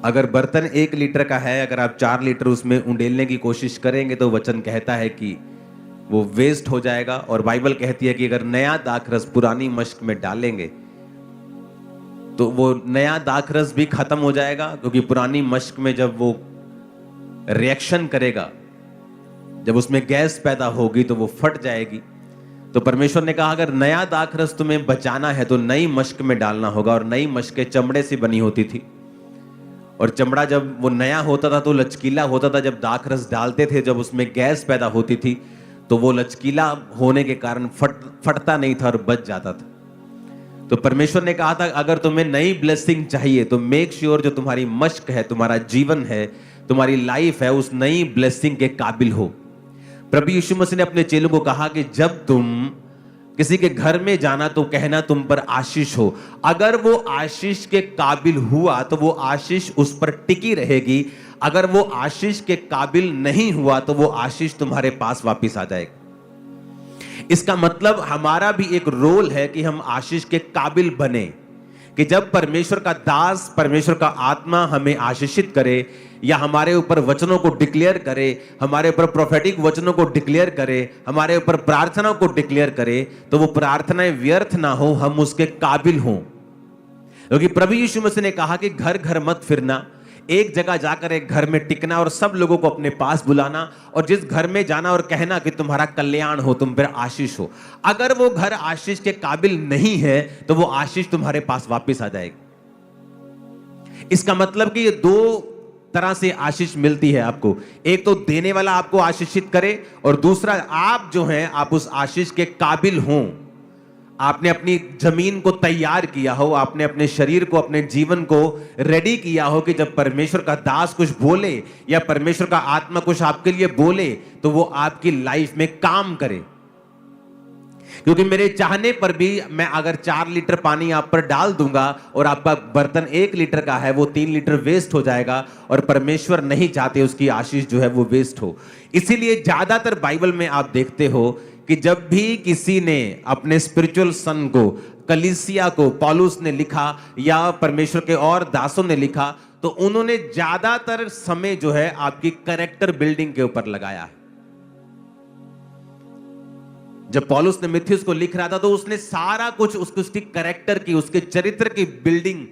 अगर बर्तन 1 लीटर का है, अगर आप 4 लीटर उसमें उंडेलने की कोशिश करेंगे तो वचन कहता है कि वो वेस्ट हो जाएगा। और बाइबल कहती है कि अगर नया दाखरस पुरानी मश्क में डालेंगे तो वो नया दाखरस भी खत्म हो जाएगा, क्योंकि पुरानी मश्क में जब वो रिएक्शन करेगा, जब उसमें गैस पैदा होगी तो वो फट जाएगी। तो परमेश्वर ने कहा अगर नया दाखरस तुम्हें बचाना है तो नई मश्क में डालना होगा। और नई मश्कें चमड़े से बनी होती थी, और चमड़ा जब वो नया होता था तो लचकीला होता था। जब दाखरस डालते थे, जब उसमें गैस पैदा होती थी तो वो लचकीला होने के कारण फटता नहीं था और बच जाता था। तो परमेश्वर ने कहा था अगर तुम्हें नई ब्लेसिंग चाहिए तो मेक श्योर जो तुम्हारी मश्क है, तुम्हारा जीवन है, तुम्हारी लाइफ है, उस नई ब्लेसिंग के काबिल हो। प्रभु यीशु मसीह ने अपने चेलों को कहा कि जब तुम किसी के घर में जाना तो कहना तुम पर आशीष हो। अगर वो आशीष के काबिल हुआ तो वो आशीष उस पर टिकी रहेगी। अगर वो आशीष के काबिल नहीं हुआ तो वो आशीष तुम्हारे पास वापस आ जाएगी। इसका मतलब हमारा भी एक रोल है कि हम आशीष के काबिल बने, कि जब परमेश्वर का दास, परमेश्वर का आत्मा हमें आशीषित करे या हमारे ऊपर वचनों को डिक्लेयर करे, हमारे ऊपर प्रोफेटिक वचनों को डिक्लेयर करे, हमारे ऊपर प्रार्थनाओं को डिक्लेयर करे, तो वो प्रार्थनाएं व्यर्थ ना हो, हम उसके काबिल हों। क्योंकि प्रभु यीशु मसीह ने कहा कि घर घर मत फिरना, एक जगह जाकर एक घर में टिकना और सब लोगों को अपने पास बुलाना, और जिस घर में जाना और कहना कि तुम्हारा कल्याण हो, तुम पर आशीष हो। अगर वो घर आशीष के काबिल नहीं है तो वो आशीष तुम्हारे पास वापस आ जाएगी। इसका मतलब कि ये दो तरह से आशीष मिलती है आपको। एक तो देने वाला आपको आशीषित करे, और दूसरा आप जो हैं आप उस आशीष के काबिल हों। आपने अपनी जमीन को तैयार किया हो, आपने अपने शरीर को, अपने जीवन को रेडी किया हो कि जब परमेश्वर का दास कुछ बोले या परमेश्वर का आत्मा कुछ आपके लिए बोले तो वो आपकी लाइफ में काम करे। क्योंकि मेरे चाहने पर भी मैं अगर 4 लीटर पानी आप पर डाल दूंगा और आपका बर्तन 1 लीटर का है, वो 3 लीटर वेस्ट हो जाएगा, और परमेश्वर नहीं चाहते उसकी आशीष जो है वो वेस्ट हो। इसीलिए ज्यादातर बाइबल में आप देखते हो कि जब भी किसी ने अपने स्पिरिचुअल सन को, कलीसिया को, पौलुस ने लिखा या परमेश्वर के और दासों ने लिखा, तो उन्होंने ज्यादातर समय जो है आपकी कैरेक्टर बिल्डिंग के ऊपर लगाया है। जब पौलुस ने मिथियुस को लिख रहा था तो उसने सारा कुछ उसकी कैरेक्टर की, उसके चरित्र की बिल्डिंग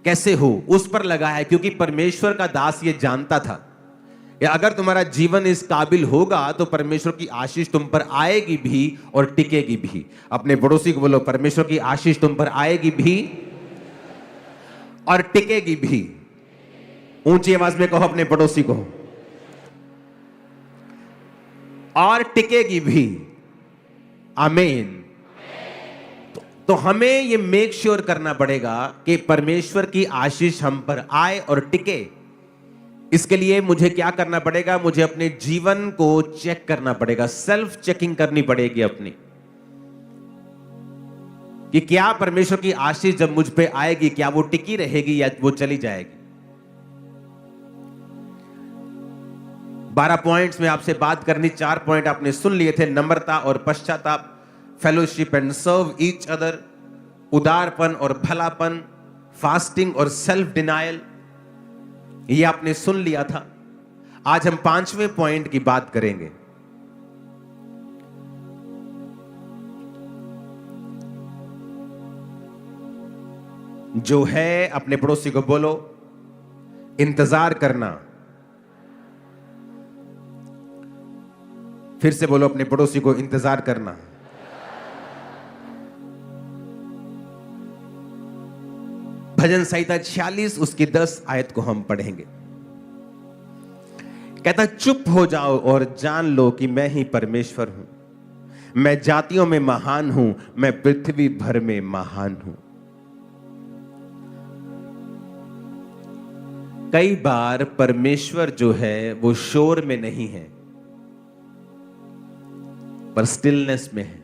कैसे हो उस पर लगाया है। क्योंकि परमेश्वर का दास ये जानता था कि अगर तुम्हारा जीवन इस काबिल होगा तो परमेश्वर की आशीष तुम पर आएगी भी और टिकेगी भी। अपने पड़ोसी को बोलो, परमेश्वर की आशीष तुम पर आएगी भी और टिकेगी भी। ऊंची आवाज में कहो अपने पड़ोसी को, और टिकेगी भी। आमीन। तो हमें ये मेक श्योर करना पड़ेगा कि परमेश्वर की आशीष हम पर आए और टिके। इसके लिए मुझे क्या करना पड़ेगा? मुझे अपने जीवन को चेक करना पड़ेगा, सेल्फ चेकिंग करनी पड़ेगी अपनी, कि क्या परमेश्वर की आशीष जब मुझ पे आएगी क्या वो टिकी रहेगी या वो चली जाएगी। 12 पॉइंट्स में आपसे बात करनी, 4 पॉइंट आपने सुन लिए थे। नम्रता और पश्चाताप, fellowship and serve each other, उदारपन और भलापन, फास्टिंग और सेल्फ डिनायल, ये आपने सुन लिया था। आज हम 5वें पॉइंट की बात करेंगे। जो है, अपने पड़ोसी को बोलो, इंतजार करना। फिर से बोलो अपने पड़ोसी को, इंतजार करना। भजन संहिता 46 उसकी 10 आयत को हम पढ़ेंगे। कहता, चुप हो जाओ और जान लो कि मैं ही परमेश्वर हूं। मैं जातियों में महान हूं, मैं पृथ्वी भर में महान हूं। कई बार परमेश्वर जो है वो शोर में नहीं है पर स्टिलनेस में है।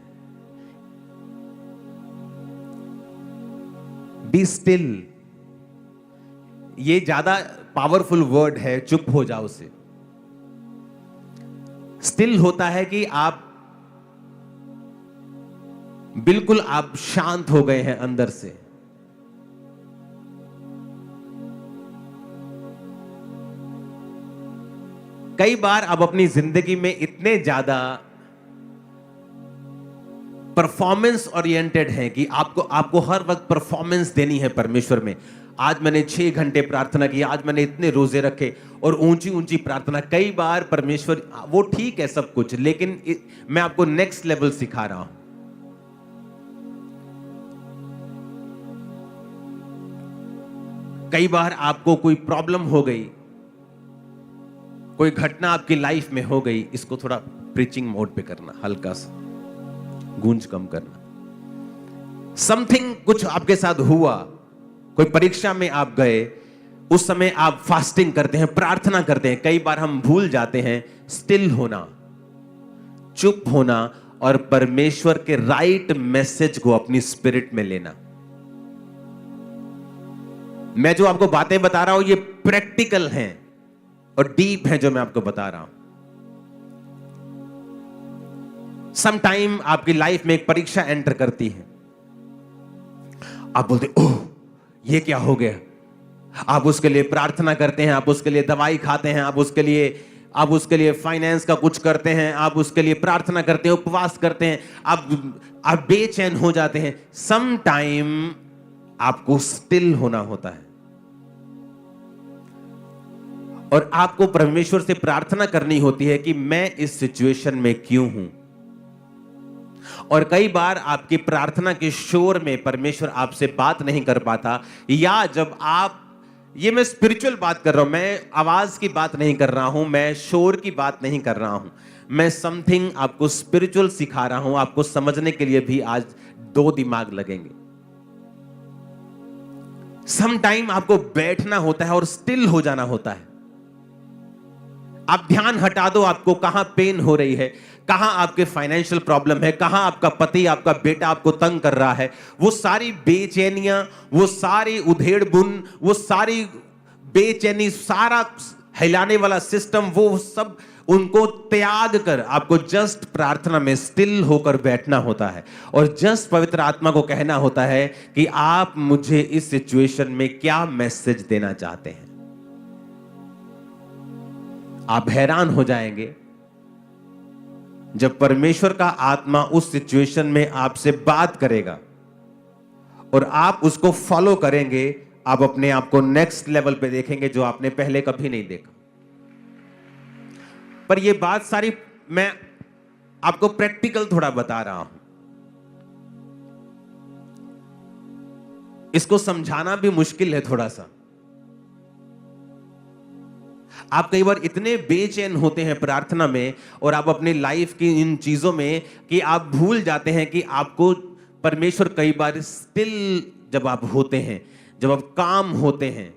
बी स्टिल, ये ज्यादा पावरफुल वर्ड है चुप हो जाओ से। स्टिल होता है कि आप बिल्कुल आप शांत हो गए हैं अंदर से। कई बार आप अपनी जिंदगी में इतने ज्यादा परफॉर्मेंस ओरिएंटेड हैं कि आपको हर वक्त परफॉर्मेंस देनी है परमेश्वर में। आज मैंने 6 घंटे प्रार्थना की, आज मैंने इतने रोजे रखे और ऊंची ऊंची प्रार्थना। कई बार परमेश्वर, वो ठीक है सब कुछ, लेकिन मैं आपको नेक्स्ट लेवल सिखा रहा हूं। कई बार आपको कोई प्रॉब्लम हो गई, कोई घटना आपकी लाइफ में हो गई, इसको थोड़ा प्रीचिंग मोड पे करना, हल्का सा गूंज कम करना। समथिंग कुछ आपके साथ हुआ, कोई परीक्षा में आप गए, उस समय आप फास्टिंग करते हैं, प्रार्थना करते हैं। कई बार हम भूल जाते हैं स्टिल होना, चुप होना और परमेश्वर के राइट मैसेज को अपनी स्पिरिट में लेना। मैं जो आपको बातें बता रहा हूं ये प्रैक्टिकल हैं और डीप हैं जो मैं आपको बता रहा हूं। सम टाइम आपकी लाइफ में एक परीक्षा एंटर करती है, आप बोलते ओह ये क्या हो गया। आप उसके लिए प्रार्थना करते हैं, आप उसके लिए दवाई खाते हैं, आप उसके लिए फाइनेंस का कुछ करते हैं, आप उसके लिए प्रार्थना करते हैं, उपवास करते हैं, आप बेचैन हो जाते हैं। सम टाइम आपको स्टिल होना होता है और आपको परमेश्वर से प्रार्थना करनी होती है कि मैं इस सिचुएशन में क्यों हूं। और कई बार आपकी प्रार्थना के शोर में परमेश्वर आपसे बात नहीं कर पाता, या जब आप, ये मैं स्पिरिचुअल बात कर रहा हूं, मैं आवाज की बात नहीं कर रहा हूं, मैं शोर की बात नहीं कर रहा हूं, मैं समथिंग आपको स्पिरिचुअल सिखा रहा हूं। आपको समझने के लिए भी आज 2 दिमाग लगेंगे। सम टाइम आपको बैठना होता है और स्टिल हो जाना होता है। आप ध्यान हटा दो, आपको कहां पेन हो रही है, कहां आपके फाइनेंशियल प्रॉब्लम है, कहां आपका पति, आपका बेटा आपको तंग कर रहा है। वो सारी बेचैनियां, वो सारी उधेड़ बुन, वो सारी बेचैनी, सारा हिलाने वाला सिस्टम, वो सब उनको त्याग कर आपको जस्ट प्रार्थना में स्टिल होकर बैठना होता है और जस्ट पवित्र आत्मा को कहना होता है कि आप मुझे इस सिचुएशन में क्या मैसेज देना चाहते हैं। आप हैरान हो जाएंगे जब परमेश्वर का आत्मा उस सिचुएशन में आपसे बात करेगा और आप उसको फॉलो करेंगे। आप अपने आप को नेक्स्ट लेवल पे देखेंगे जो आपने पहले कभी नहीं देखा। पर ये बात सारी मैं आपको प्रैक्टिकल थोड़ा बता रहा हूं, इसको समझाना भी मुश्किल है थोड़ा सा। आप कई बार इतने बेचैन होते हैं प्रार्थना में और आप अपनी लाइफ की इन चीजों में कि आप भूल जाते हैं कि आपको परमेश्वर कई बार स्टिल, जब आप होते हैं, जब आप काम होते हैं,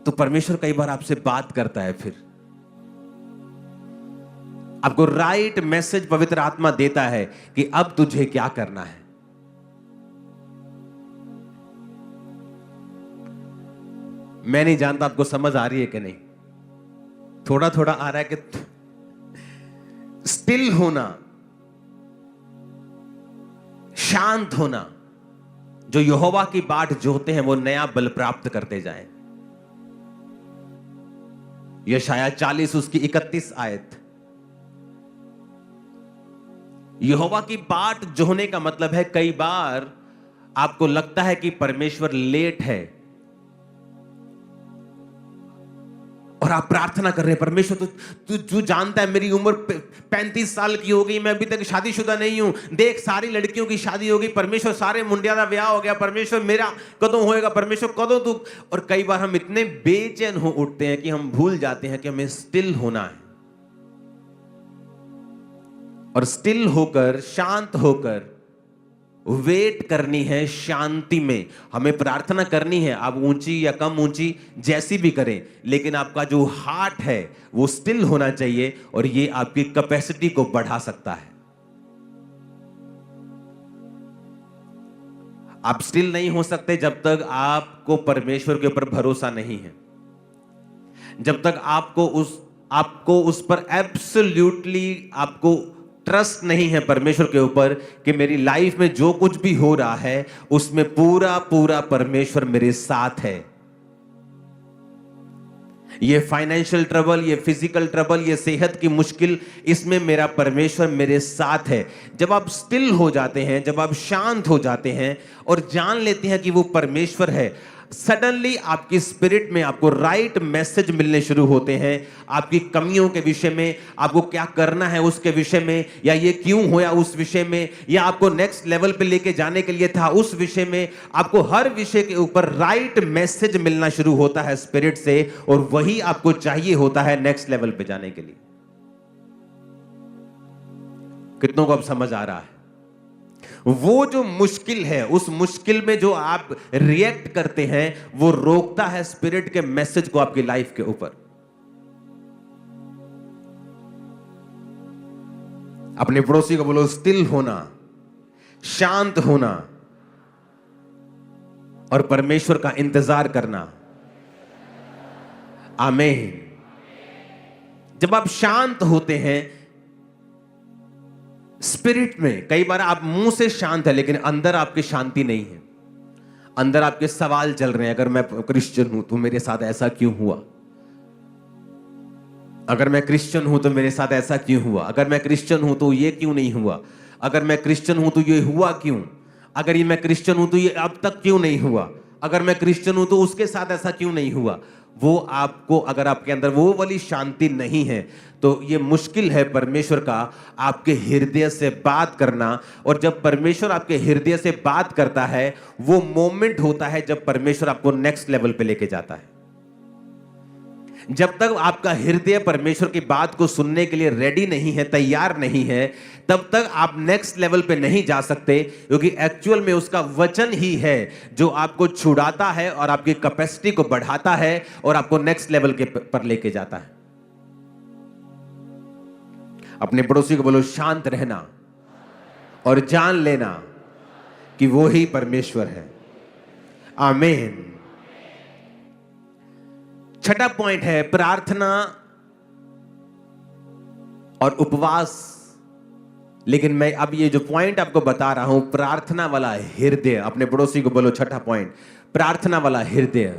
तो परमेश्वर कई बार आपसे बात करता है। फिर आपको राइट मैसेज पवित्र आत्मा देता है कि अब तुझे क्या करना है। मैं नहीं जानता आपको समझ आ रही है कि नहीं, थोड़ा थोड़ा आ रहा है कि स्टिल होना, शांत होना, जो यहोवा की बाट जोहते हैं वो नया बल प्राप्त करते जाएं। यशाया 40 उसकी 31 आयत। यहोवा की बाट जोहने का मतलब है कई बार आपको लगता है कि परमेश्वर लेट है और आप प्रार्थना कर रहे हैं, परमेश्वर तू जानता है मेरी उम्र 35 साल की हो गई, मैं अभी तक शादीशुदा नहीं हूं, देख सारी लड़कियों की शादी हो गई, परमेश्वर सारे मुंडिया का ब्याह हो गया, परमेश्वर मेरा कदों होएगा, परमेश्वर कदों तू। और कई बार हम इतने बेचैन हो उठते हैं कि हम भूल जाते हैं कि हमें स्टिल होना है और स्टिल होकर, शांत होकर वेट करनी है शांति में। हमें प्रार्थना करनी है, आप ऊंची या कम ऊंची जैसी भी करें, लेकिन आपका जो हार्ट है वो स्टिल होना चाहिए और ये आपकी कैपेसिटी को बढ़ा सकता है। आप स्टिल नहीं हो सकते जब तक आपको परमेश्वर के ऊपर भरोसा नहीं है, जब तक आपको उस पर एब्सोल्यूटली आपको ट्रस्ट नहीं है परमेश्वर के ऊपर कि मेरी लाइफ में जो कुछ भी हो रहा है उसमें पूरा पूरा परमेश्वर मेरे साथ है। ये फाइनेंशियल ट्रबल, ये फिजिकल ट्रबल, ये सेहत की मुश्किल, इसमें मेरा परमेश्वर मेरे साथ है। जब आप स्टिल हो जाते हैं, जब आप शांत हो जाते हैं और जान लेते हैं कि वो परमेश्वर है, सडनली आपकी स्पिरिट में आपको राइट मैसेज मिलने शुरू होते हैं। आपकी कमियों के विषय में, आपको क्या करना है उसके विषय में, या ये क्यों होया उस विषय में, या आपको नेक्स्ट लेवल पे लेके जाने के लिए था उस विषय में, आपको हर विषय के ऊपर राइट मैसेज मिलना शुरू होता है स्पिरिट से, और वही आपको चाहिए होता है नेक्स्ट लेवल पे जाने के लिए। कितनों को अब समझ आ रहा है? वो जो मुश्किल है, उस मुश्किल में जो आप रिएक्ट करते हैं, वो रोकता है स्पिरिट के मैसेज को आपकी लाइफ के ऊपर। अपने पड़ोसी को बोलो, स्टिल होना, शांत होना और परमेश्वर का इंतजार करना। आमीन। जब आप शांत होते हैं स्पिरिट में, कई बार आप मुंह से शांत है लेकिन अंदर आपकी शांति नहीं है, अंदर आपके सवाल चल रहे हैं। अगर मैं क्रिश्चियन हूं तो मेरे साथ ऐसा क्यों हुआ? अगर मैं क्रिश्चियन हूं तो मेरे साथ ऐसा क्यों हुआ? अगर मैं क्रिश्चियन हूं तो ये क्यों नहीं हुआ? अगर मैं क्रिश्चियन हूं तो ये हुआ क्यों? अगर ये मैं क्रिश्चियन हूं तो ये अब तक क्यों नहीं हुआ? अगर मैं क्रिश्चियन हूं तो उसके साथ ऐसा क्यों नहीं हुआ? वो आपको, अगर आपके अंदर वो वाली शांति नहीं है तो ये मुश्किल है परमेश्वर का आपके हृदय से बात करना। और जब परमेश्वर आपके हृदय से बात करता है, वो मोमेंट होता है जब परमेश्वर आपको नेक्स्ट लेवल पे लेके जाता है। जब तक आपका हृदय परमेश्वर की बात को सुनने के लिए रेडी नहीं है, तैयार नहीं है, तब तक आप नेक्स्ट लेवल पे नहीं जा सकते, क्योंकि एक्चुअल में उसका वचन ही है जो आपको छुड़ाता है और आपकी कैपेसिटी को बढ़ाता है और आपको नेक्स्ट लेवल के पर लेके जाता है। अपने पड़ोसी को बोलो, शांत रहना और जान लेना कि वो ही परमेश्वर है। आमीन। छठा पॉइंट है प्रार्थना और उपवास। लेकिन मैं अब ये जो पॉइंट आपको बता रहा हूं, प्रार्थना वाला हृदय। अपने पड़ोसी को बोलो, छठा पॉइंट, प्रार्थना वाला हृदय।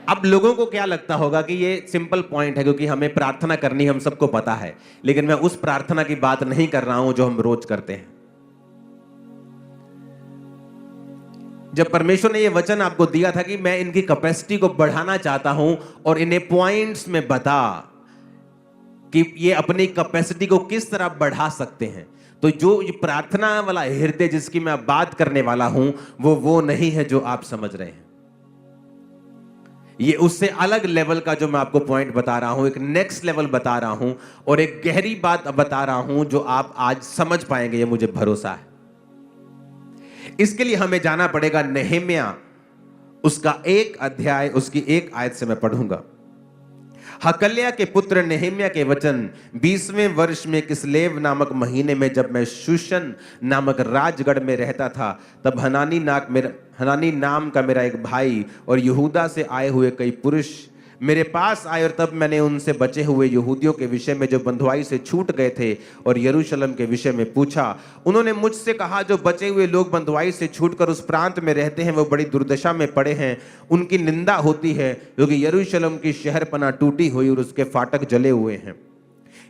अब लोगों को क्या लगता होगा कि ये सिंपल पॉइंट है, क्योंकि हमें प्रार्थना करनी हम सबको पता है, लेकिन मैं उस प्रार्थना की बात नहीं कर रहा हूं जो हम रोज करते हैं। जब परमेश्वर ने ये वचन आपको दिया था कि मैं इनकी कैपेसिटी को बढ़ाना चाहता हूं और इन्हें पॉइंट्स में बता कि ये अपनी कैपेसिटी को किस तरह बढ़ा सकते हैं, तो जो ये प्रार्थना वाला हृदय जिसकी मैं बात करने वाला हूं, वो नहीं है जो आप समझ रहे हैं। ये उससे अलग लेवल का जो मैं आपको पॉइंट बता रहा हूं, एक नेक्स्ट लेवल बता रहा हूं और एक गहरी बात बता रहा हूं जो आप आज समझ पाएंगे, ये मुझे भरोसा है। इसके लिए हमें जाना पड़ेगा नहम्याह, उसका 1 अध्याय, उसकी 1 आयत से मैं पढ़ूंगा। हकल्या के पुत्र नहम्याह के वचन, 20वें वर्ष में किस्लेव नामक महीने में, जब मैं शूशन नामक राजगढ़ में रहता था, तब हनानी नाम का मेरा एक भाई और यहूदा से आए हुए कई पुरुष मेरे पास आए, और तब मैंने उनसे बचे हुए यहूदियों के विषय में जो बंधुआई से छूट गए थे और यरूशलेम के विषय में पूछा। उन्होंने मुझसे कहा, जो बचे हुए लोग बंधुआई से छूटकर उस प्रांत में रहते हैं, वो बड़ी दुर्दशा में पड़े हैं। उनकी निंदा होती है, क्योंकि यरूशलेम की शहरपनाह टूटी हुई और उसके फाटक जले हुए हैं।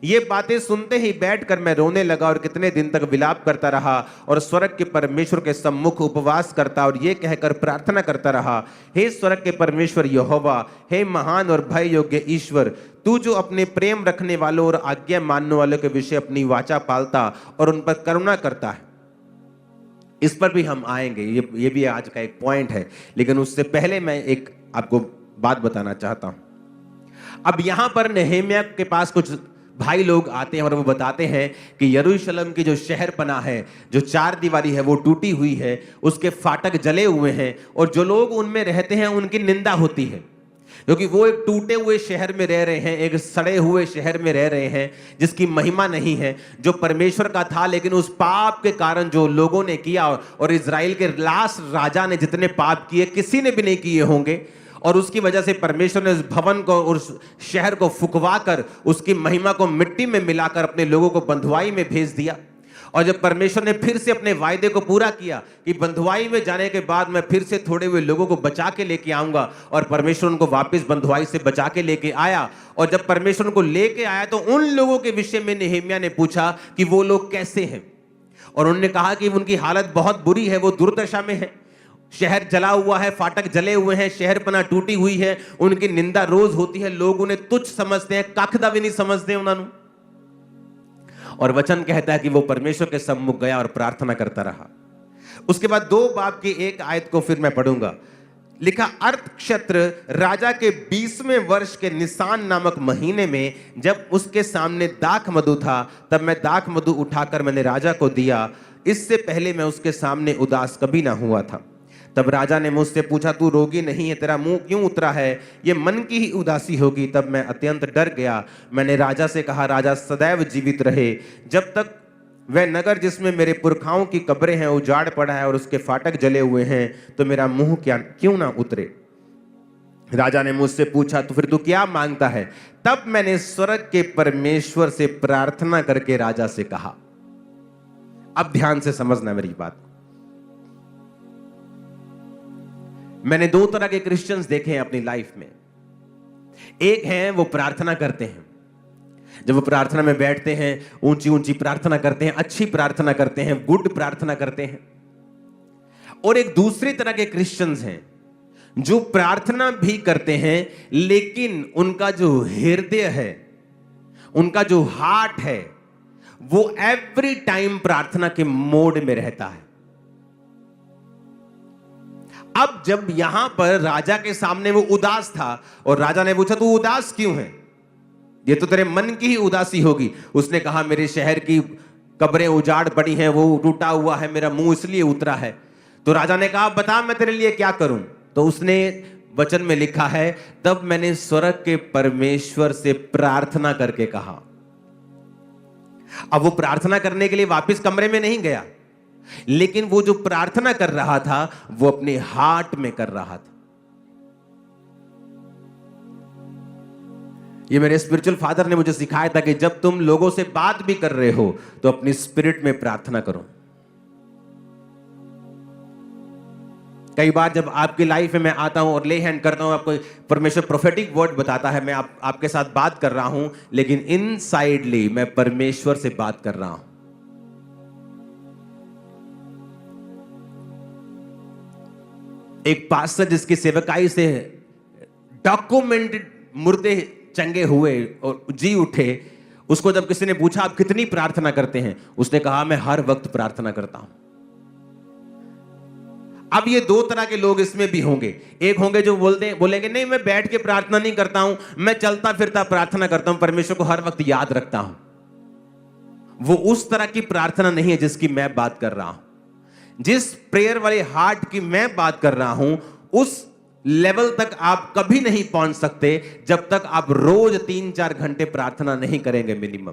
ये बातें सुनते ही बैठकर मैं रोने लगा और कितने दिन तक विलाप करता रहा और स्वर्ग के परमेश्वर के सम्मुख उपवास करता और ये कहकर प्रार्थना करता रहा, हे स्वर्ग के परमेश्वर यहोवा, हे महान और भय योग्य ईश्वर, तू जो अपने प्रेम रखने वालों और आज्ञा मानने वालों के विषय अपनी वाचा पालता और उन पर करुणा करता है। इस पर भी हम आएंगे, ये भी आज का एक पॉइंट है, लेकिन उससे पहले मैं एक आपको बात बताना चाहता हूं। अब यहां पर नहम्याह के पास कुछ भाई लोग आते हैं और वो बताते हैं कि यरूशलेम की जो शहरपनाह है, जो 4 दीवारी है, वो टूटी हुई है, उसके फाटक जले हुए हैं और जो लोग उनमें रहते हैं उनकी निंदा होती है, क्योंकि वो एक टूटे हुए शहर में रह रहे हैं, एक सड़े हुए शहर में रह रहे हैं जिसकी महिमा नहीं है, जो परमेश्वर का था, लेकिन उस पाप के कारण जो लोगों ने किया, और इजराइल के लास्ट राजा ने जितने पाप किए किसी ने भी नहीं किए होंगे, और उसकी वजह से परमेश्वर ने उस भवन को, उस शहर को फुकवा कर उसकी महिमा को मिट्टी में मिलाकर अपने लोगों को बंधुआई में भेज दिया। और जब परमेश्वर ने फिर से अपने वायदे को पूरा किया कि बंधुआई में जाने के बाद मैं फिर से थोड़े हुए लोगों को बचा के लेके आऊंगा, और परमेश्वर उनको वापस बंधुआई से बचा के लेके आया। और जब परमेश्वर उनको लेके आया तो उन लोगों के विषय में नेहेमिया ने पूछा कि वो लोग कैसे हैं, और उन्होंने कहा कि उनकी हालत बहुत बुरी है, वो दुर्दशा में है, शहर जला हुआ है, फाटक जले हुए हैं, शहरपना टूटी हुई है, उनकी निंदा रोज होती है, लोग उन्हें तुच्छ समझते हैं, कखदा भी नहीं समझते उन्होंने। और वचन कहता है कि वो परमेश्वर के सम्मुख गया और प्रार्थना करता रहा। उसके बाद 2 बाब की 1 आयत को फिर मैं पढ़ूंगा। लिखा, अर्थक्षेत्र राजा के 20वें वर्ष के निसान नामक महीने में जब उसके सामने दाख मधु था, तब मैं दाख मधु उठाकर मैंने राजा को दिया। इससे पहले मैं उसके सामने उदास कभी ना हुआ था। तब राजा ने मुझसे पूछा, तू रोगी नहीं है, तेरा मुंह क्यों उतरा है? ये मन की ही उदासी होगी। तब मैं अत्यंत डर गया। मैंने राजा से कहा, राजा सदैव जीवित रहे, जब तक वह नगर जिसमें मेरे पुरखाओं की कब्रें हैं उजाड़ पड़ा है और उसके फाटक जले हुए हैं, तो मेरा मुंह क्यों ना उतरे? राजा ने मुझसे पूछा, तो फिर तू क्या मांगता है? तब मैंने स्वर्ग के परमेश्वर से प्रार्थना करके राजा से कहा। अब ध्यान से समझना मेरी बात। मैंने 2 तरह के क्रिश्चियंस देखे हैं अपनी लाइफ में। एक है वो प्रार्थना करते हैं, जब वो प्रार्थना में बैठते हैं ऊंची ऊंची प्रार्थना करते हैं, अच्छी प्रार्थना करते हैं, गुड प्रार्थना करते हैं। और एक दूसरी तरह के क्रिश्चियंस हैं जो प्रार्थना भी करते हैं, लेकिन उनका जो हृदय है, उनका जो हार्ट है, वो एवरी टाइम प्रार्थना के मोड में रहता है। अब जब यहां पर राजा के सामने वो उदास था और राजा ने पूछा, तू उदास क्यों है? ये तो तेरे मन की ही उदासी होगी। उसने कहा, मेरे शहर की कब्रें उजाड़ पड़ी हैं, वो टूटा हुआ है, मेरा मुंह इसलिए उतरा है। तो राजा ने कहा, बता मैं तेरे लिए क्या करूं? तो उसने वचन में लिखा है, तब मैंने स्वर्ग के परमेश्वर से प्रार्थना करके कहा। अब वो प्रार्थना करने के लिए वापस कमरे में नहीं गया, लेकिन वो जो प्रार्थना कर रहा था वो अपने हार्ट में कर रहा था। ये मेरे स्पिरिचुअल फादर ने मुझे सिखाया था कि जब तुम लोगों से बात भी कर रहे हो तो अपनी स्पिरिट में प्रार्थना करो। कई बार जब आपकी लाइफ में मैं आता हूं और ले हैंड करता हूं, आपको परमेश्वर प्रोफेटिक वर्ड बताता है, मैं आपके साथ बात कर रहा हूं, लेकिन इनसाइडली मैं परमेश्वर से बात कर रहा हूं। एक पास्टर जिसकी सेवकाई से डॉक्यूमेंटेड मुर्दे चंगे हुए और जी उठे, उसको जब किसी ने पूछा आप कितनी प्रार्थना करते हैं, उसने कहा मैं हर वक्त प्रार्थना करता हूं। अब ये 2 तरह के लोग इसमें भी होंगे। एक होंगे जो बोलेंगे नहीं मैं बैठ के प्रार्थना नहीं करता हूं, मैं चलता फिरता प्रार्थना करता हूं, परमेश्वर को हर वक्त याद रखता हूं। वो उस तरह की प्रार्थना नहीं है जिसकी मैं बात कर रहा हूं। जिस प्रेयर वाले हार्ट की मैं बात कर रहा हूं, उस लेवल तक आप कभी नहीं पहुंच सकते जब तक आप रोज 3-4 घंटे प्रार्थना नहीं करेंगे मिनिमम।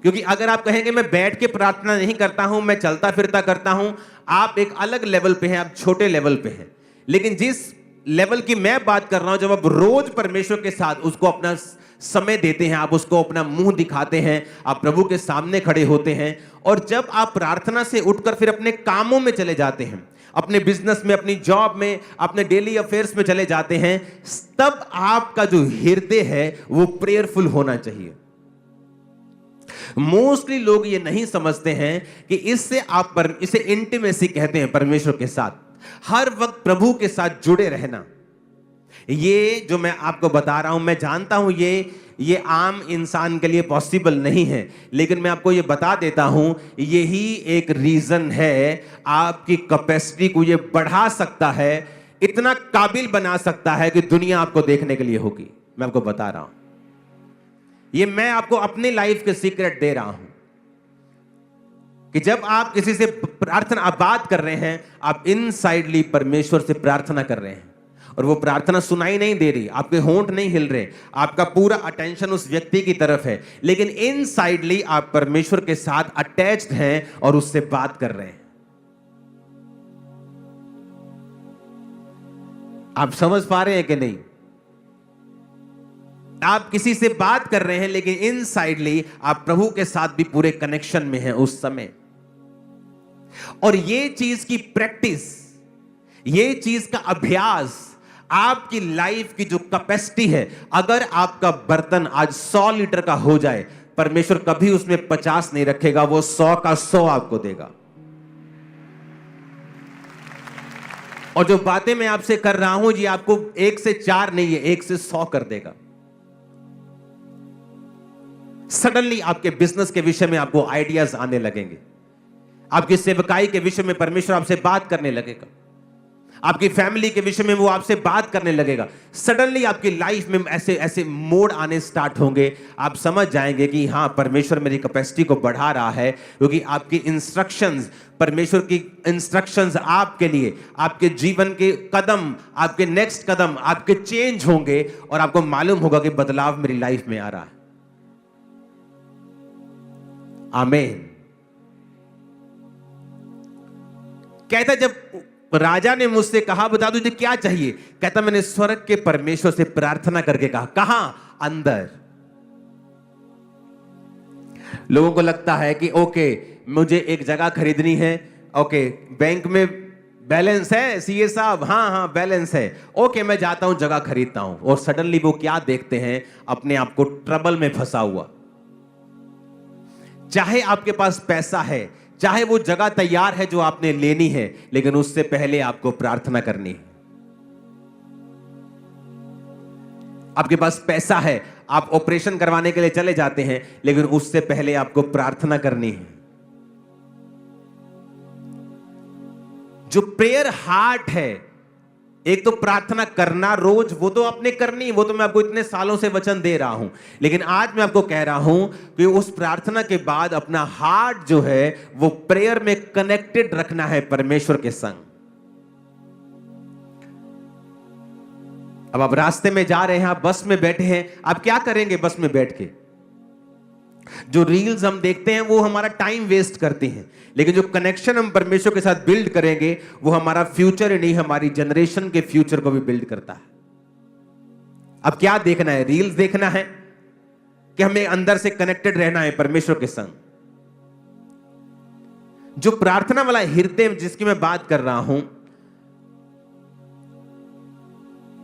क्योंकि अगर आप कहेंगे मैं बैठ के प्रार्थना नहीं करता हूं, मैं चलता फिरता करता हूं, आप एक अलग लेवल पे हैं, आप छोटे लेवल पे हैं। लेकिन जिस लेवल की मैं बात कर रहा हूं, जब आप रोज परमेश्वर के साथ उसको अपना समय देते हैं, आप उसको अपना मुंह दिखाते हैं, आप प्रभु के सामने खड़े होते हैं, और जब आप प्रार्थना से उठकर फिर अपने कामों में चले जाते हैं, अपने बिजनेस में, अपनी जॉब में, अपने डेली अफेयर्स में चले जाते हैं, तब आपका जो हृदय है वो प्रेयरफुल होना चाहिए। मोस्टली लोग ये नहीं समझते हैं कि इससे इसे इंटीमेसी कहते हैं, परमेश्वर के साथ हर वक्त प्रभु के साथ जुड़े रहना। ये जो मैं आपको बता रहा हूं, मैं जानता हूं ये आम इंसान के लिए पॉसिबल नहीं है, लेकिन मैं आपको ये बता देता हूं, यही एक रीजन है आपकी कैपेसिटी को ये बढ़ा सकता है, इतना काबिल बना सकता है कि दुनिया आपको देखने के लिए होगी। मैं आपको बता रहा हूं, ये मैं आपको अपनी लाइफ के सीक्रेट दे रहा हूं कि जब आप किसी से प्रार्थना आप बात कर रहे हैं, आप इनसाइडली परमेश्वर से प्रार्थना कर रहे हैं, और वो प्रार्थना सुनाई नहीं दे रही, आपके होंठ नहीं हिल रहे, आपका पूरा अटेंशन उस व्यक्ति की तरफ है, लेकिन इनसाइडली आप परमेश्वर के साथ अटैच्ड हैं और उससे बात कर रहे हैं। आप समझ पा रहे हैं कि नहीं? आप किसी से बात कर रहे हैं लेकिन इनसाइडली आप प्रभु के साथ भी पूरे कनेक्शन में हैं उस समय। और ये चीज की प्रैक्टिस, ये चीज का अभ्यास आपकी लाइफ की जो कैपेसिटी है, अगर आपका बर्तन आज 100 लीटर का हो जाए, परमेश्वर कभी उसमें 50 नहीं रखेगा, वो 100 का 100 आपको देगा। और जो बातें मैं आपसे कर रहा हूं ये आपको 1 से 4 नहीं है, 1 से 100 कर देगा। सडनली आपके बिजनेस के विषय में आपको आइडियाज आने लगेंगे, आपकी सेवकाई के विषय में परमेश्वर आपसे बात करने लगेगा, आपकी फैमिली के विषय में वो आपसे बात करने लगेगा। सडनली आपकी लाइफ में ऐसे ऐसे मोड़ आने स्टार्ट होंगे, आप समझ जाएंगे कि हाँ, परमेश्वर मेरी कैपेसिटी को बढ़ा रहा है, क्योंकि आपकी इंस्ट्रक्शंस, परमेश्वर की इंस्ट्रक्शंस आपके लिए, आपके जीवन के कदम, आपके नेक्स्ट कदम आपके चेंज होंगे और आपको मालूम होगा कि बदलाव मेरी लाइफ में आ रहा है। आमीन। कहता जब राजा ने मुझसे कहा बता तुझे क्या चाहिए, कहता मैंने स्वर्ग के परमेश्वर से प्रार्थना करके कहा। कहां? अंदर। लोगों को लगता है कि ओके मुझे एक जगह खरीदनी है, ओके बैंक में बैलेंस है सीए साहब, हाँ हाँ बैलेंस है, ओके मैं जाता हूं जगह खरीदता हूं। और सडनली वो क्या देखते हैं? अपने आप को ट्रबल में फंसा हुआ। चाहे आपके पास पैसा है, चाहे वो जगह तैयार है जो आपने लेनी है, लेकिन उससे पहले आपको प्रार्थना करनी है। आपके पास पैसा है, आप ऑपरेशन करवाने के लिए चले जाते हैं, लेकिन उससे पहले आपको प्रार्थना करनी है। जो प्रेयर हार्ट है, एक तो प्रार्थना करना रोज, वो तो आपने करनी, वो तो मैं आपको इतने सालों से वचन दे रहा हूं, लेकिन आज मैं आपको कह रहा हूं कि उस प्रार्थना के बाद अपना हार्ट जो है वो प्रेयर में कनेक्टेड रखना है परमेश्वर के संग। अब आप रास्ते में जा रहे हैं, आप बस में बैठे हैं, आप क्या करेंगे बस में बैठ के? जो रील्स हम देखते हैं वो हमारा टाइम वेस्ट करती हैं, लेकिन जो कनेक्शन हम परमेश्वर के साथ बिल्ड करेंगे वो हमारा फ्यूचर ही नहीं, हमारी जनरेशन के फ्यूचर को भी बिल्ड करता है। अब क्या देखना है? रील्स देखना है कि हमें अंदर से कनेक्टेड रहना है परमेश्वर के संग? जो प्रार्थना वाला हृदय जिसकी मैं बात कर रहा हूं,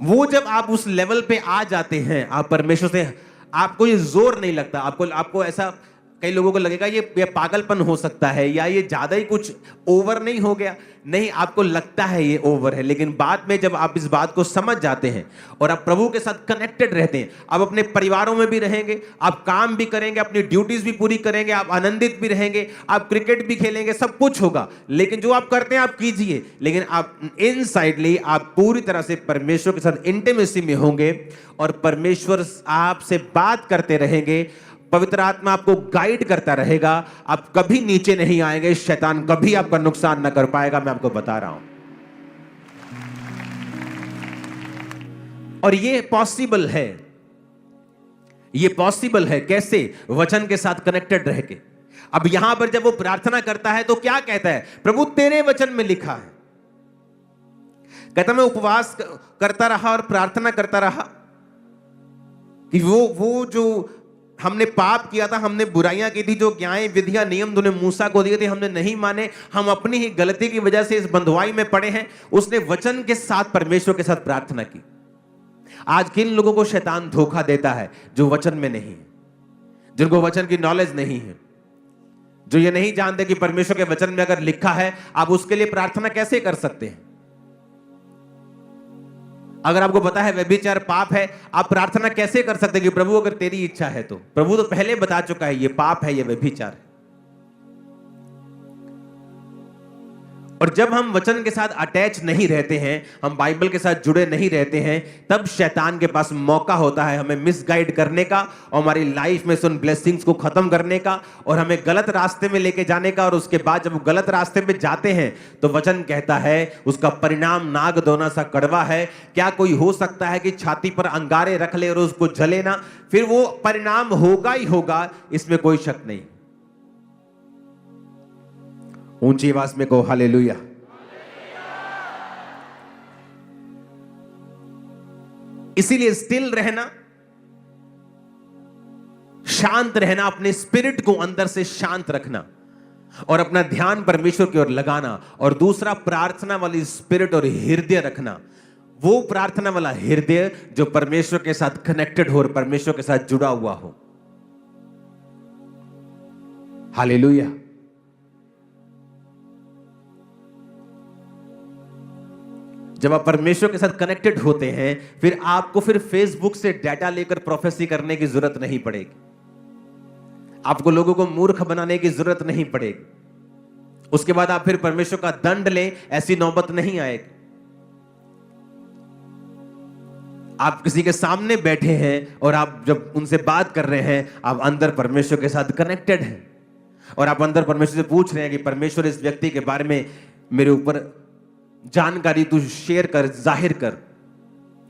वो जब आप उस लेवल पे आ जाते हैं, आप परमेश्वर से, आपको ये जोर नहीं लगता। आपको ऐसा, कई लोगों को लगेगा ये पागलपन हो सकता है या ये ज्यादा ही कुछ ओवर नहीं हो गया। नहीं, आपको लगता है ये ओवर है, लेकिन बाद में जब आप इस बात को समझ जाते हैं और आप प्रभु के साथ कनेक्टेड रहते हैं, आप अपने परिवारों में भी रहेंगे, आप काम भी करेंगे, अपनी ड्यूटीज भी पूरी करेंगे, आप आनंदित भी रहेंगे, आप क्रिकेट भी खेलेंगे, सब कुछ होगा। लेकिन जो आप करते हैं आप कीजिए, लेकिन आप इनसाइडली आप पूरी तरह से परमेश्वर के साथ इंटीमेसी में होंगे और परमेश्वर आपसे बात करते रहेंगे, पवित्र आत्मा आपको गाइड करता रहेगा, आप कभी नीचे नहीं आएंगे, शैतान कभी आपका नुकसान ना कर पाएगा, मैं आपको बता रहा हूं। और ये पॉसिबल है, ये पॉसिबल है कैसे? वचन के साथ कनेक्टेड रह के। अब यहां पर जब वो प्रार्थना करता है तो क्या कहता है? प्रभु तेरे वचन में लिखा है, कहता मैं उपवास करता रहा और प्रार्थना करता रहा कि वो जो हमने पाप किया था, हमने बुराइयां की थी, जो ज्ञाएं विधियां नियम तूने मूसा को दिए थे हमने नहीं माने, हम अपनी ही गलती की वजह से इस बंधुआई में पड़े हैं। उसने वचन के साथ परमेश्वर के साथ प्रार्थना की। आज किन लोगों को शैतान धोखा देता है? जो वचन में नहीं है, जिनको वचन की नॉलेज नहीं है, जो ये नहीं जानते कि परमेश्वर के वचन में अगर लिखा है आप उसके लिए प्रार्थना कैसे कर सकते हैं। अगर आपको पता है व्यभिचार पाप है, आप प्रार्थना कैसे कर सकते हैं कि प्रभु अगर तेरी इच्छा है तो? प्रभु तो पहले बता चुका है ये पाप है, ये व्यभिचार है। और जब हम वचन के साथ अटैच नहीं रहते हैं, हम बाइबल के साथ जुड़े नहीं रहते हैं, तब शैतान के पास मौका होता है हमें मिसगाइड करने का और हमारी लाइफ में से उन ब्लेसिंग्स को खत्म करने का और हमें गलत रास्ते में लेके जाने का। और उसके बाद जब वो गलत रास्ते में जाते हैं तो वचन कहता है उसका परिणाम नागदौना सा कड़वा है। क्या कोई हो सकता है कि छाती पर अंगारे रख ले और उसको जले ना? फिर वो परिणाम होगा ही होगा, इसमें कोई शक नहीं। ऊंची आवाज में कहो हालेलुया। इसीलिए स्टिल रहना, शांत रहना, अपने स्पिरिट को अंदर से शांत रखना और अपना ध्यान परमेश्वर की ओर लगाना, और दूसरा प्रार्थना वाली स्पिरिट और हृदय रखना, वो प्रार्थना वाला हृदय जो परमेश्वर के साथ कनेक्टेड हो और परमेश्वर के साथ जुड़ा हुआ हो। हालेलुया। जब आप परमेश्वर के साथ कनेक्टेड होते हैं, फिर आपको फेसबुक से डाटा लेकर प्रोफेसी करने की जरूरत नहीं पड़ेगी, आपको लोगों को मूर्ख बनाने की जरूरत नहीं पड़ेगी। उसके बाद आप फिर परमेश्वर का दंड लें, ऐसी नौबत नहीं आएगी। आप किसी के सामने बैठे हैं और आप जब उनसे बात कर रहे हैं, आप अंदर परमेश्वर के साथ कनेक्टेड हैं और आप अंदर परमेश्वर से पूछ रहे हैं कि परमेश्वर इस व्यक्ति के बारे में मेरे ऊपर जानकारी तू शेयर कर, जाहिर कर।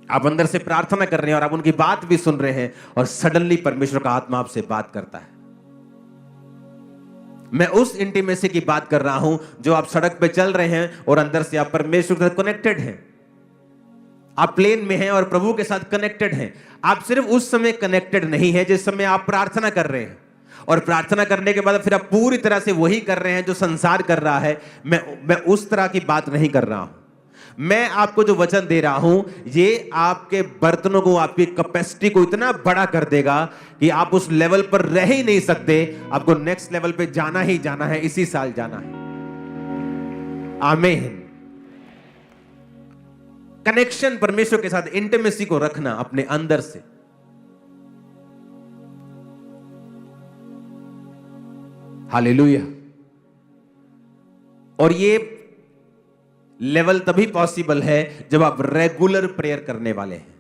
आप अंदर से प्रार्थना कर रहे हैं और आप उनकी बात भी सुन रहे हैं और सडनली परमेश्वर का आत्मा आपसे बात करता है। मैं उस इंटीमेसी की बात कर रहा हूं जो आप सड़क पे चल रहे हैं और अंदर से आप परमेश्वर के साथ कनेक्टेड हैं। आप प्लेन में हैं और प्रभु के साथ कनेक्टेड हैं। आप सिर्फ उस समय कनेक्टेड नहीं है जिस समय आप प्रार्थना कर रहे हैं, और प्रार्थना करने के बाद फिर आप पूरी तरह से वही कर रहे हैं जो संसार कर रहा है। मैं उस तरह की बात नहीं कर रहा हूं। मैं आपको जो वचन दे रहा हूं, ये आपके बर्तनों को, आपकी कैपेसिटी को इतना बड़ा कर देगा कि आप उस लेवल पर रह ही नहीं सकते। आपको नेक्स्ट लेवल पे जाना ही जाना है, इसी साल जाना है। आमीन। कनेक्शन परमेश्वर के साथ, इंटीमेसी को रखना अपने अंदर से। हालेलुया। और ये लेवल तभी पॉसिबल है जब आप रेगुलर प्रेयर करने वाले हैं।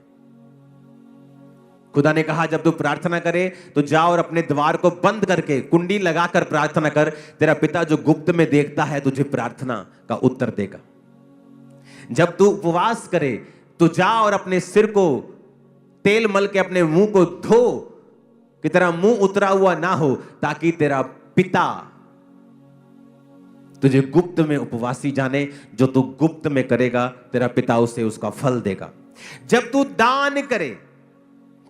खुदा ने कहा जब तू प्रार्थना करे तो जा और अपने द्वार को बंद करके कुंडी लगाकर प्रार्थना कर, तेरा पिता जो गुप्त में देखता है तुझे प्रार्थना का उत्तर देगा। जब तू उपवास करे तो जा और अपने सिर को तेल मल के अपने मुंह को धो कि तेरा मुंह उतरा हुआ ना हो, ताकि तेरा पिता तुझे गुप्त में उपवासी जाने। जो तू गुप्त में करेगा तेरा पिता उसे उसका फल देगा। जब तू दान करे,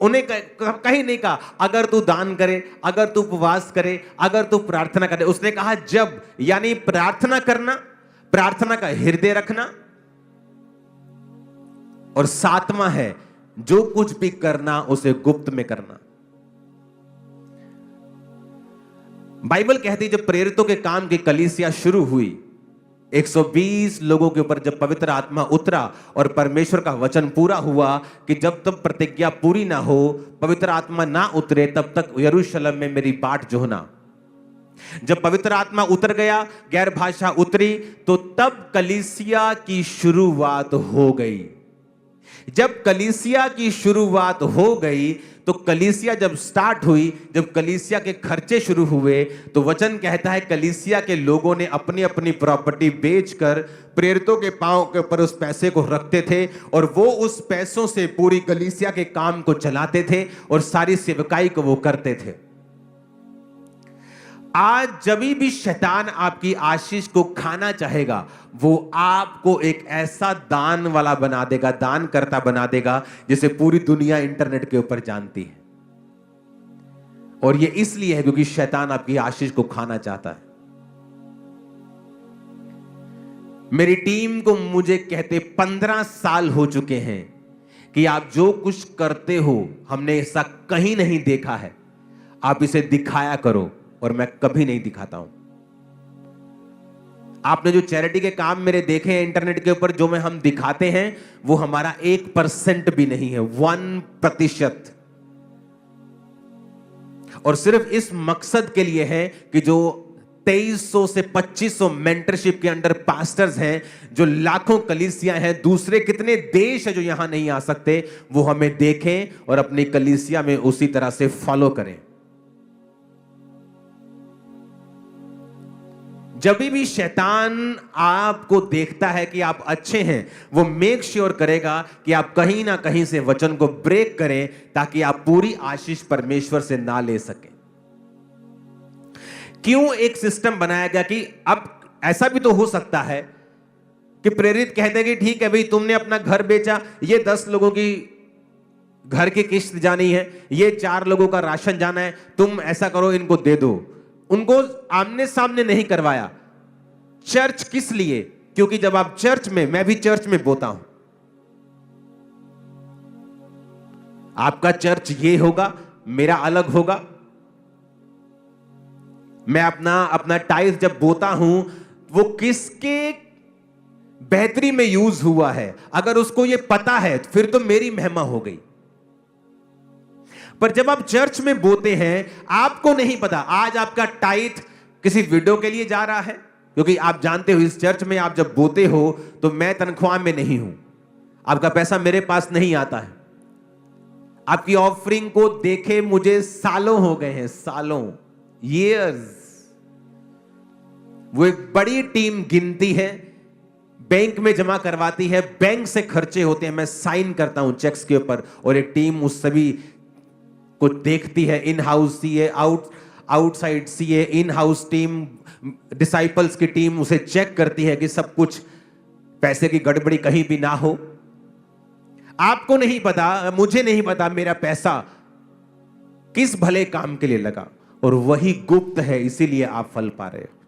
उन्हें कहीं नहीं कहा अगर तू दान करे, अगर तू उपवास करे, अगर तू प्रार्थना करे। उसने कहा जब, यानी प्रार्थना करना, प्रार्थना का हृदय रखना, और सातवां है जो कुछ भी करना उसे गुप्त में करना। बाइबल कहती है जब प्रेरितों के काम की कलीसिया शुरू हुई, 120 लोगों के ऊपर जब पवित्र आत्मा उतरा और परमेश्वर का वचन पूरा हुआ कि जब तक प्रतिज्ञा पूरी ना हो, पवित्र आत्मा ना उतरे, तब तक यरूशलेम में मेरी बाट जोहना। जब पवित्र आत्मा उतर गया, गैर भाषा उतरी, तो तब कलीसिया की शुरुआत हो गई। जब कलीसिया की शुरुआत हो गई तो कलीसिया जब स्टार्ट हुई, जब कलीसिया के खर्चे शुरू हुए, तो वचन कहता है कलीसिया के लोगों ने अपनी अपनी प्रॉपर्टी बेचकर प्रेरितों के पांव के ऊपर उस पैसे को रखते थे और वो उस पैसों से पूरी कलीसिया के काम को चलाते थे और सारी सेवकाई को वो करते थे। आज जब भी शैतान आपकी आशीष को खाना चाहेगा, वो आपको एक ऐसा दान वाला बना देगा, दान करता बना देगा, जिसे पूरी दुनिया इंटरनेट के ऊपर जानती है। और ये इसलिए है क्योंकि शैतान आपकी आशीष को खाना चाहता है। मेरी टीम को मुझे कहते 15 साल हो चुके हैं कि आप जो कुछ करते हो हमने ऐसा कहीं नहीं देखा है, आप इसे दिखाया करो, और मैं कभी नहीं दिखाता हूं। आपने जो चैरिटी के काम मेरे देखे हैं इंटरनेट के ऊपर, जो हम दिखाते हैं वो हमारा 1% भी नहीं है, 1%। और सिर्फ इस मकसद के लिए है कि जो 2300 से 2500 मेंटरशिप के अंडर पास्टर्स हैं, जो लाखों कलीसिया हैं, दूसरे कितने देश है जो यहां नहीं आ सकते, वो हमें देखें और अपनी कलीसिया में उसी तरह से फॉलो करें। जब भी शैतान आपको देखता है कि आप अच्छे हैं, वो मेक श्योर करेगा कि आप कहीं ना कहीं से वचन को ब्रेक करें, ताकि आप पूरी आशीष परमेश्वर से ना ले सकें। क्यों एक सिस्टम बनाया गया कि अब ऐसा भी तो हो सकता है कि प्रेरित कहते हैं कि ठीक है भाई, तुमने अपना घर बेचा, ये 10 लोगों की घर की किस्त जानी है, ये 4 लोगों का राशन जाना है, तुम ऐसा करो इनको दे दो। उनको आमने सामने नहीं करवाया। चर्च किस लिए? क्योंकि जब आप चर्च में, मैं भी चर्च में बोता हूं, आपका चर्च ये होगा, मेरा अलग होगा। मैं अपना टाइल्स जब बोता हूं, वो किसके बेहतरी में यूज हुआ है, अगर उसको ये पता है फिर तो मेरी महिमा हो गई। पर जब आप चर्च में बोते हैं, आपको नहीं पता आज आपका टाइथ किसी वीडियो के लिए जा रहा है, क्योंकि आप जानते हो इस चर्च में आप जब बोते हो तो मैं तनख्वाह में नहीं हूं, आपका पैसा मेरे पास नहीं आता है। आपकी ऑफरिंग को देखे मुझे सालों हो गए हैं, सालों, ईयर्स। वो एक बड़ी टीम गिनती है, बैंक में जमा करवाती है, बैंक से खर्चे होते हैं, मैं साइन करता हूं चेक्स के ऊपर, और एक टीम उस सभी को देखती है। In house CA, outside CA, in house team, disciples की टीम उसे चेक करती है कि सब कुछ, पैसे की गड़बड़ी कहीं भी ना हो। आपको नहीं पता, मुझे नहीं पता मेरा पैसा किस भले काम के लिए लगा, और वही गुप्त है, इसीलिए आप फल पा रहे हो।